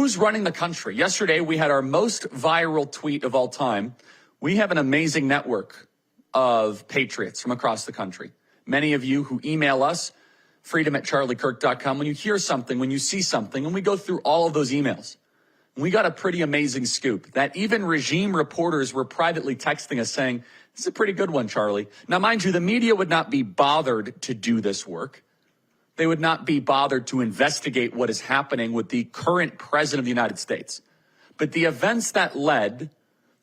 Who's running the country? Yesterday, we had our most viral tweet of all time. We have an amazing network of patriots from across the country. Many of you who email us, freedom@charliekirk.com, when you hear something, when you see something, and we go through all of those emails. We got a pretty amazing scoop that even regime reporters were privately texting us saying, this is a pretty good one, Charlie. Now, mind you, the media would not be bothered to do this work. They would not be bothered to investigate what is happening with the current president of the United States. But the events that led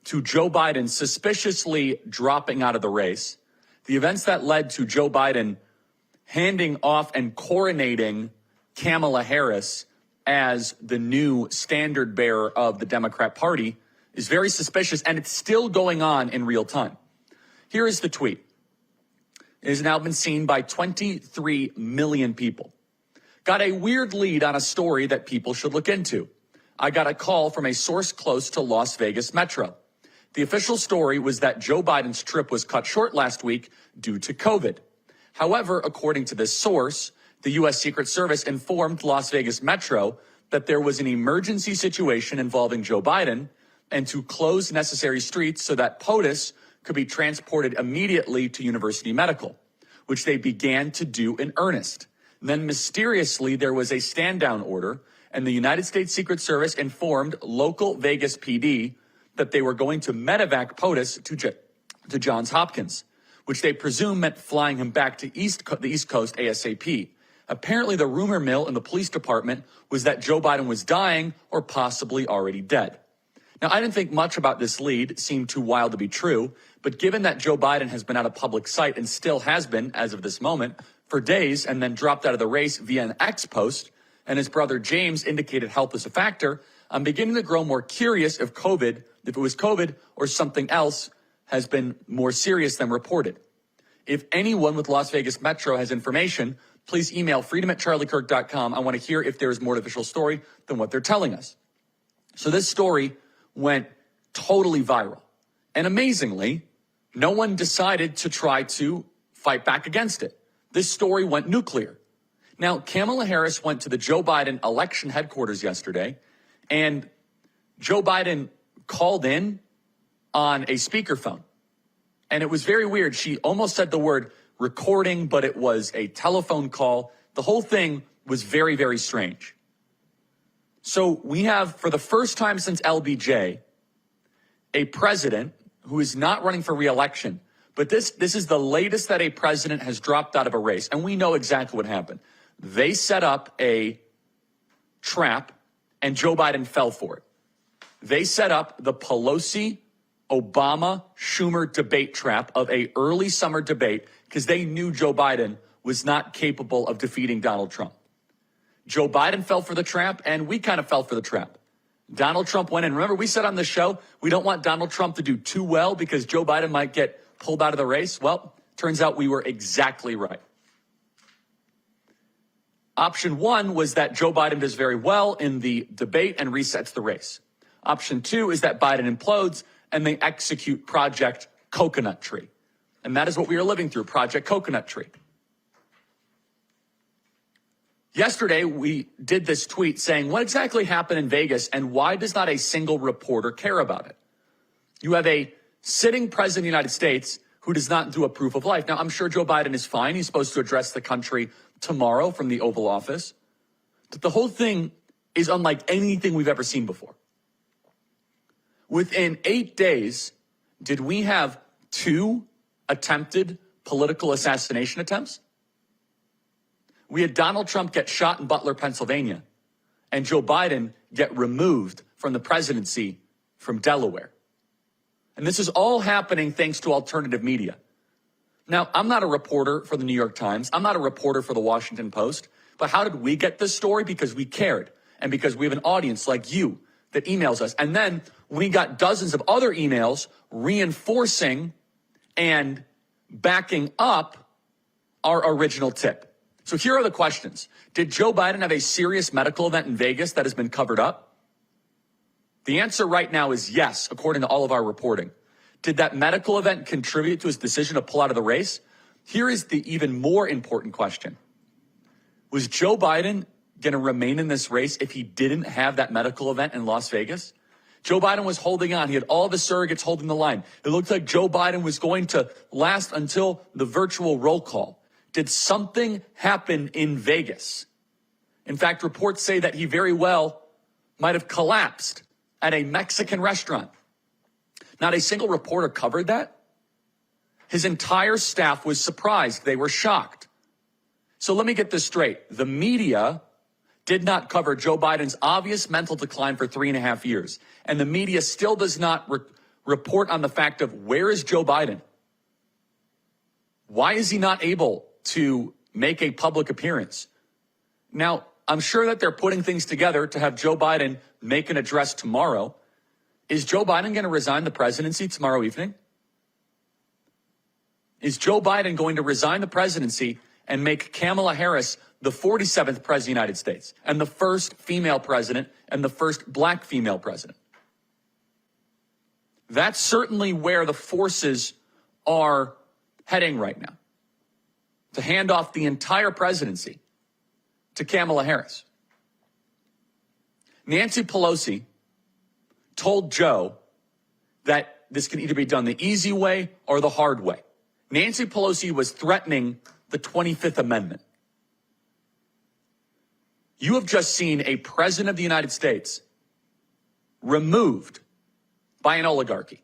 to Joe Biden suspiciously dropping out of the race, the events that led to Joe Biden handing off and coronating Kamala Harris as the new standard bearer of the Democrat Party is very suspicious, and it's still going on in real time. Here is the tweet. It has now been seen by 23 million people. Got a weird lead on a story that people should look into. I got a call from a source close to Las Vegas Metro. The official story was that Joe Biden's trip was cut short last week due to COVID. However, according to this source, the U.S. Secret Service informed Las Vegas Metro that there was an emergency situation involving Joe Biden and to close necessary streets so that POTUS could be transported immediately to University Medical, which they began to do in earnest. And then mysteriously, there was a stand-down order, and the United States Secret Service informed local Vegas PD that they were going to medevac POTUS to Johns Hopkins, which they presume meant flying him back to the East Coast ASAP. Apparently, the rumor mill in the police department was that Joe Biden was dying or possibly already dead. Now, I didn't think much about this lead. It seemed too wild to be true. But given that Joe Biden has been out of public sight and still has been, as of this moment, for days and then dropped out of the race via an X post, and his brother James indicated health as a factor, I'm beginning to grow more curious if it was COVID or something else has been more serious than reported. If anyone with Las Vegas Metro has information, please email freedom@charliekirk.com. I want to hear if there is more to the official story than what they're telling us. So this story went totally viral. And amazingly, no one decided to try to fight back against it. This story went nuclear. Now, Kamala Harris went to the Joe Biden election headquarters yesterday, and Joe Biden called in on a speakerphone. And it was very weird. She almost said the word recording, but it was a telephone call. The whole thing was very, very strange. So we have, for the first time since LBJ, a president who is not running for re-election. But this is the latest that a president has dropped out of a race. And we know exactly what happened. They set up a trap, and Joe Biden fell for it. They set up the Pelosi, Obama, Schumer debate trap of a early summer debate because they knew Joe Biden was not capable of defeating Donald Trump. Joe Biden fell for the trap, and we kind of fell for the trap. Donald Trump went in. Remember, we said on the show, we don't want Donald Trump to do too well because Joe Biden might get pulled out of the race. Well, turns out we were exactly right. Option one was that Joe Biden does very well in the debate and resets the race. Option two is that Biden implodes and they execute Project Coconut Tree. And that is what we are living through, Project Coconut Tree. Yesterday, we did this tweet saying, what exactly happened in Vegas and why does not a single reporter care about it? You have a sitting president of the United States who does not do a proof of life. Now, I'm sure Joe Biden is fine. He's supposed to address the country tomorrow from the Oval Office. But the whole thing is unlike anything we've ever seen before. Within 8 days, did we have 2 attempted political assassination attempts? We had Donald Trump get shot in Butler, Pennsylvania, and Joe Biden get removed from the presidency from Delaware. And this is all happening thanks to alternative media. Now, I'm not a reporter for the New York Times. I'm not a reporter for the Washington Post. But how did we get this story? Because we cared and because we have an audience like you that emails us. And then we got dozens of other emails reinforcing and backing up our original tip. So here are the questions. Did Joe Biden have a serious medical event in Vegas that has been covered up? The answer right now is yes, according to all of our reporting. Did that medical event contribute to his decision to pull out of the race? Here is the even more important question. Was Joe Biden going to remain in this race if he didn't have that medical event in Las Vegas? Joe Biden was holding on. He had all of his surrogates holding the line. It looked like Joe Biden was going to last until the virtual roll call. Did something happen in Vegas? In fact, reports say that he very well might have collapsed at a Mexican restaurant. Not a single reporter covered that. His entire staff was surprised. They were shocked. So let me get this straight. The media did not cover Joe Biden's obvious mental decline for 3.5 years. And the media still does not report on the fact of where is Joe Biden? Why is he not able to make a public appearance? Now, I'm sure that they're putting things together to have Joe Biden make an address tomorrow. Is Joe Biden going to resign the presidency tomorrow evening? Is Joe Biden going to resign the presidency and make Kamala Harris the 47th president of the United States and the first female president and the first black female president? That's certainly where the forces are heading right now, to hand off the entire presidency to Kamala Harris. Nancy Pelosi told Joe that this can either be done the easy way or the hard way. Nancy Pelosi was threatening the 25th Amendment. You have just seen a president of the United States removed by an oligarchy.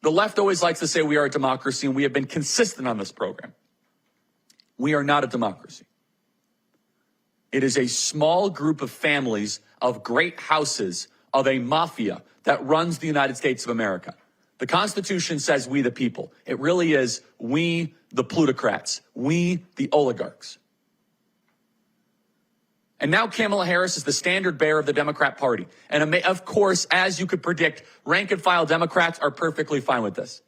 The left always likes to say we are a democracy, and we have been consistent on this program. We are not a democracy. It is a small group of families of great houses of a mafia that runs the United States of America. The Constitution says we the people. It really is we the plutocrats, we the oligarchs. And now Kamala Harris is the standard bearer of the Democrat Party. And of course, as you could predict, rank and file Democrats are perfectly fine with this.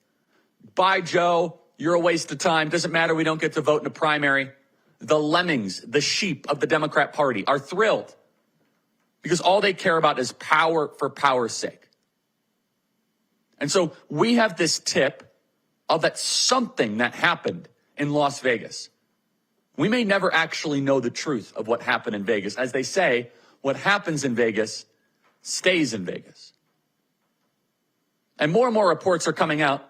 Bye, Joe. You're a waste of time. Doesn't matter. We don't get to vote in a primary. The lemmings, the sheep of the Democrat Party are thrilled because all they care about is power for power's sake. And so we have this tip of that something that happened in Las Vegas. We may never actually know the truth of what happened in Vegas. As they say, what happens in Vegas stays in Vegas. And more reports are coming out.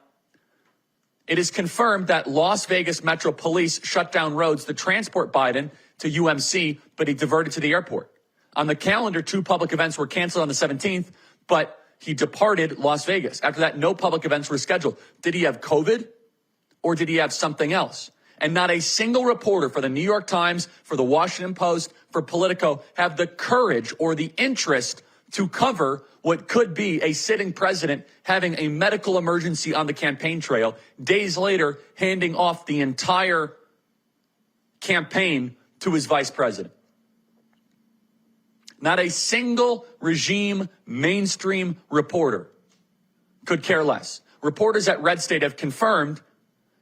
It is confirmed that Las Vegas Metro Police shut down roads to transport Biden to UMC, but he diverted to the airport. On the calendar, 2 public events were canceled on the 17th, but he departed Las Vegas. After that, no public events were scheduled. Did he have COVID or did he have something else? And not a single reporter for the New York Times, for the Washington Post, for Politico have the courage or the interest to cover what could be a sitting president having a medical emergency on the campaign trail, days later handing off the entire campaign to his vice president. Not a single regime mainstream reporter could care less. Reporters at Red State have confirmed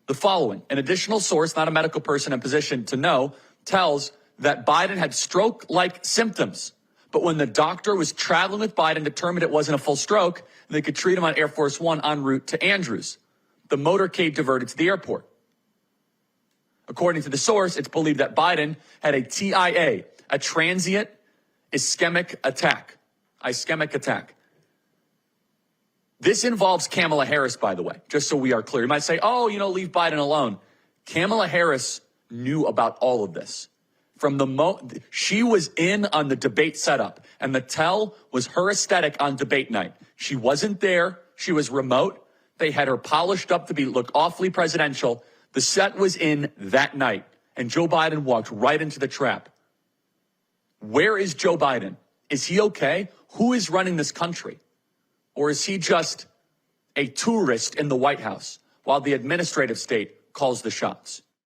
the following. An additional source, not a medical person in position to know, tells that Biden had stroke-like symptoms. But when the doctor was traveling with Biden, determined it wasn't a full stroke, they could treat him on Air Force One en route to Andrews. The motorcade diverted to the airport. According to the source, it's believed that Biden had a TIA, a transient ischemic attack. This involves Kamala Harris, by the way, just so we are clear. You might say, oh, leave Biden alone. Kamala Harris knew about all of this. From the moment she was in on the debate setup, and the tell was her aesthetic on debate night. She wasn't there. She was remote. They had her polished up to look awfully presidential. The set was in that night, and Joe Biden walked right into the trap. Where is Joe Biden? Is he okay? Who is running this country? Or is he just a tourist in the White House while the administrative state calls the shots?